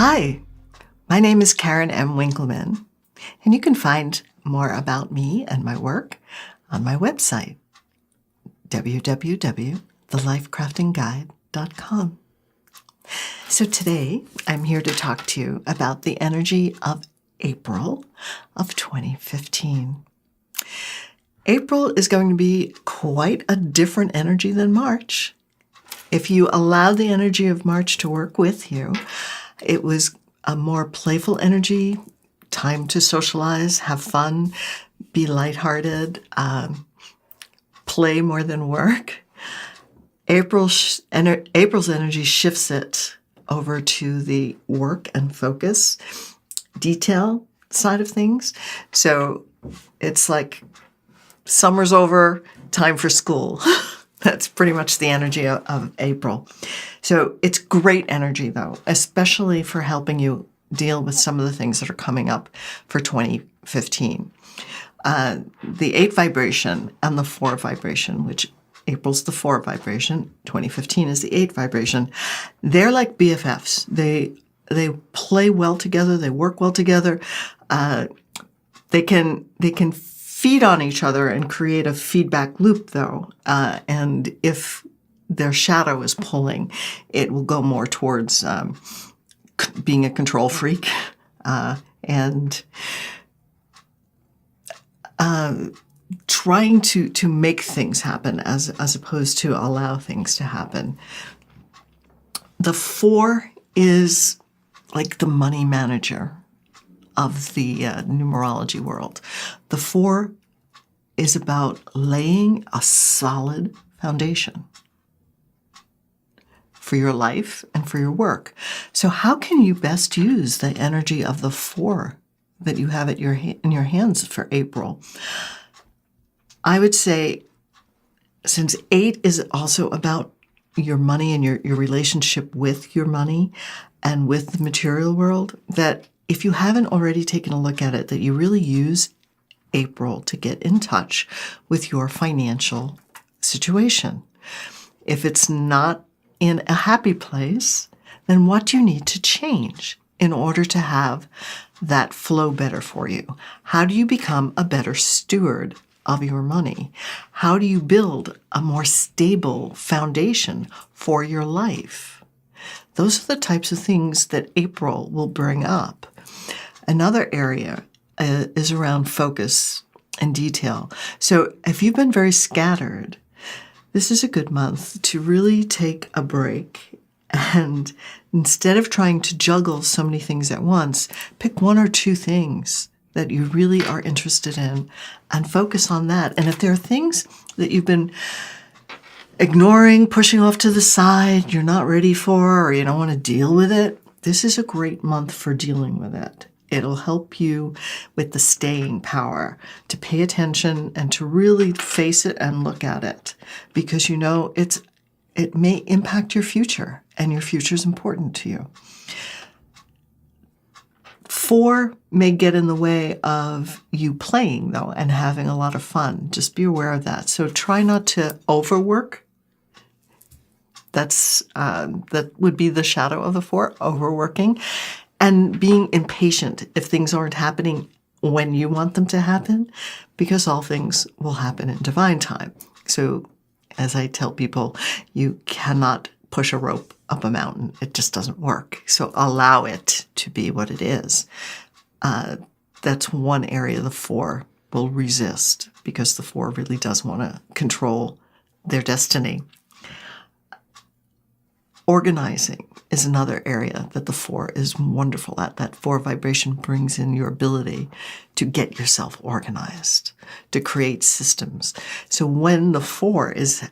Hi, my name is Karen M. Winkelman, and you can find more about me and my work on my website, www.thelifecraftingguide.com. So today, I'm here to talk to you about the energy of April of 2015. April is going to be quite a different energy than March. If you allow the energy of March to work with you, it was a more playful energy, time to socialize, have fun, be lighthearted, play more than work. April's energy shifts it over to the work and focus, detail side of things. So it's like summer's over, time for school. That's pretty much the energy of April. So it's great energy, though, especially for helping you deal with some of the things that are coming up for 2015. The 8 vibration and the 4 vibration, which April's the 4 vibration, 2015 is the 8 vibration. They're like BFFs. They play well together. They work well together. They can feed on each other and create a feedback loop, though. And if their shadow is pulling, it will go more towards being a control freak and trying to make things happen as opposed to allow things to happen. The 4 is like the money manager of the numerology world. The 4 is about laying a solid foundation for your life and for your work. So how can you best use the energy of the 4 that you have in your hands for April? I would say, since 8 is also about your money and your relationship with your money and with the material world, that if you haven't already taken a look at it, that you really use April to get in touch with your financial situation. If it's not in a happy place, then what do you need to change in order to have that flow better for you? How do you become a better steward of your money? How do you build a more stable foundation for your life? Those are the types of things that April will bring up. Another area is around focus and detail. So if you've been very scattered, this is a good month to really take a break and, instead of trying to juggle so many things at once, pick 1 or 2 things that you really are interested in and focus on that. And if there are things that you've been ignoring, pushing off to the side, you're not ready for, or you don't want to deal with it, this is a great month for dealing with it. It'll help you with the staying power to pay attention and to really face it and look at it, because you know it may impact your future, and your future is important to you. 4 may get in the way of you playing, though, and having a lot of fun. Just be aware of that. So try not to overwork. That would be the shadow of the 4, overworking. And being impatient if things aren't happening when you want them to happen, because all things will happen in divine time. So, as I tell people, you cannot push a rope up a mountain. It just doesn't work. So allow it to be what it is. That's one area the 4 will resist, because the 4 really does want to control their destiny. Organizing is another area that the 4 is wonderful at. That 4 vibration brings in your ability to get yourself organized, to create systems. So when the 4 is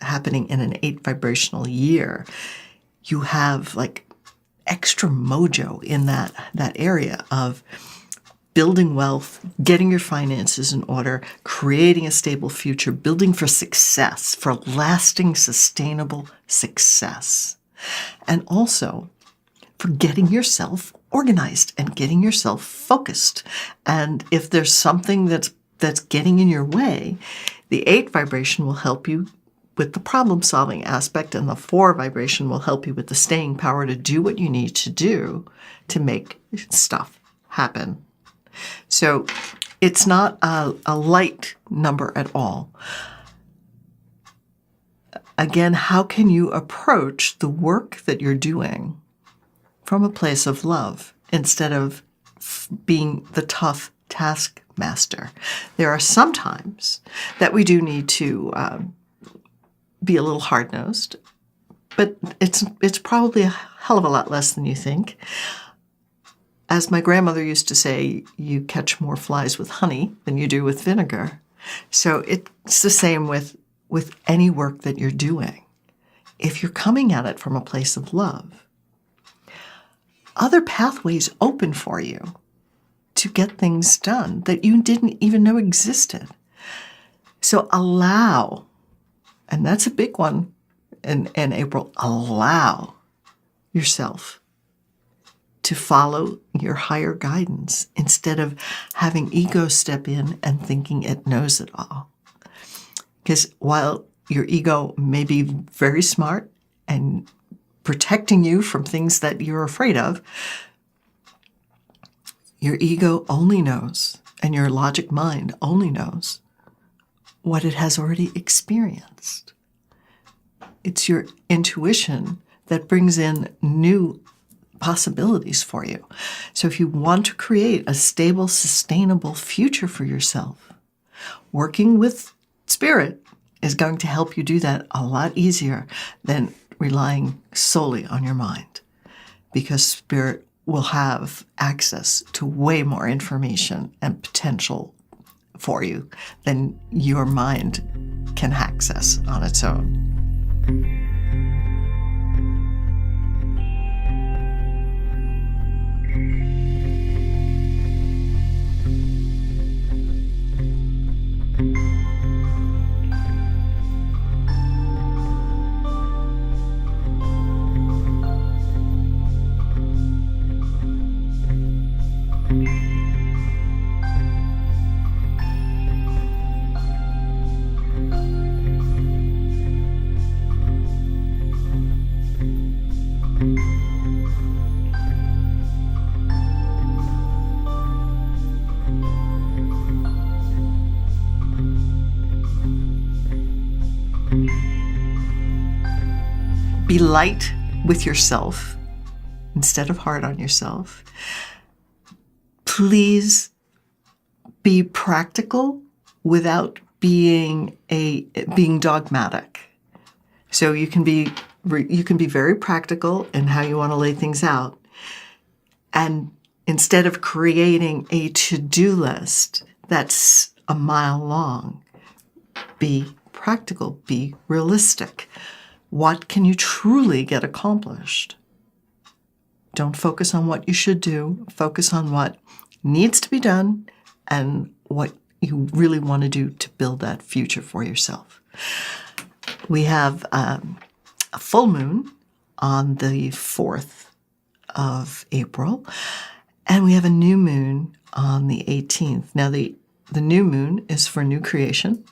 happening in an 8 vibrational year, you have like extra mojo in that area of building wealth, getting your finances in order, creating a stable future, building for success, for lasting, sustainable success. And also for getting yourself organized and getting yourself focused. And if there's something that's getting in your way, the 8 vibration will help you with the problem-solving aspect, and the 4 vibration will help you with the staying power to do what you need to do to make stuff happen. So it's not a light number at all. Again, how can you approach the work that you're doing from a place of love instead of being the tough taskmaster? There are some times that we do need to be a little hard-nosed, but it's probably a hell of a lot less than you think. As my grandmother used to say, you catch more flies with honey than you do with vinegar. So it's the same with any work that you're doing. If you're coming at it from a place of love, other pathways open for you to get things done that you didn't even know existed. So allow, and that's a big one in April, allow yourself to follow your higher guidance instead of having ego step in and thinking it knows it all. Because while your ego may be very smart and protecting you from things that you're afraid of, your ego only knows, and your logic mind only knows, what it has already experienced. It's your intuition that brings in new possibilities for you. So if you want to create a stable, sustainable future for yourself, working with Spirit is going to help you do that a lot easier than relying solely on your mind, because Spirit will have access to way more information and potential for you than your mind can access on its own. Be light with yourself instead of hard on yourself. Please be practical without being dogmatic. So you can be very practical in how you want to lay things out, and instead of creating a to-do list that's a mile long, be practical, be realistic. What can you truly get accomplished? Don't focus on what you should do. Focus on what needs to be done and what you really want to do to build that future for yourself. We have a full moon on the 4th of April, and we have a new moon on the 18th. Now, the new moon is for new creation.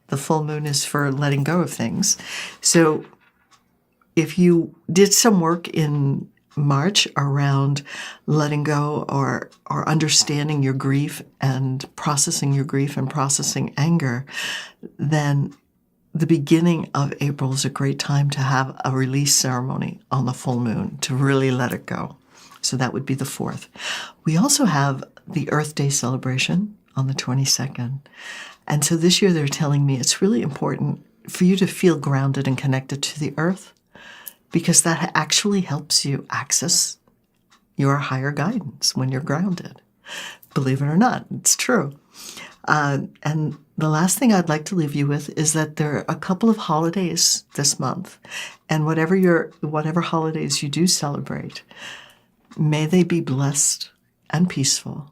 The full moon is for letting go of things. So if you did some work in March around letting go or understanding your grief and processing your grief and processing anger, then the beginning of April is a great time to have a release ceremony on the full moon to really let it go. So that would be the 4th. We also have the Earth Day celebration on the 22nd. And so this year they're telling me it's really important for you to feel grounded and connected to the earth, because that actually helps you access your higher guidance when you're grounded. Believe it or not, it's true. And the last thing I'd like to leave you with is that there are a couple of holidays this month, and whatever holidays you do celebrate, may they be blessed and peaceful,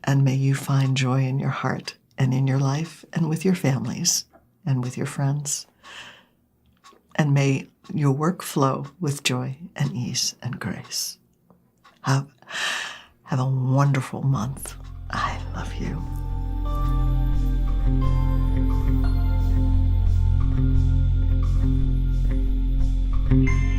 and may you find joy in your heart and in your life and with your families and with your friends. And may your work flow with joy and ease and grace. Have a wonderful month. I love you. you.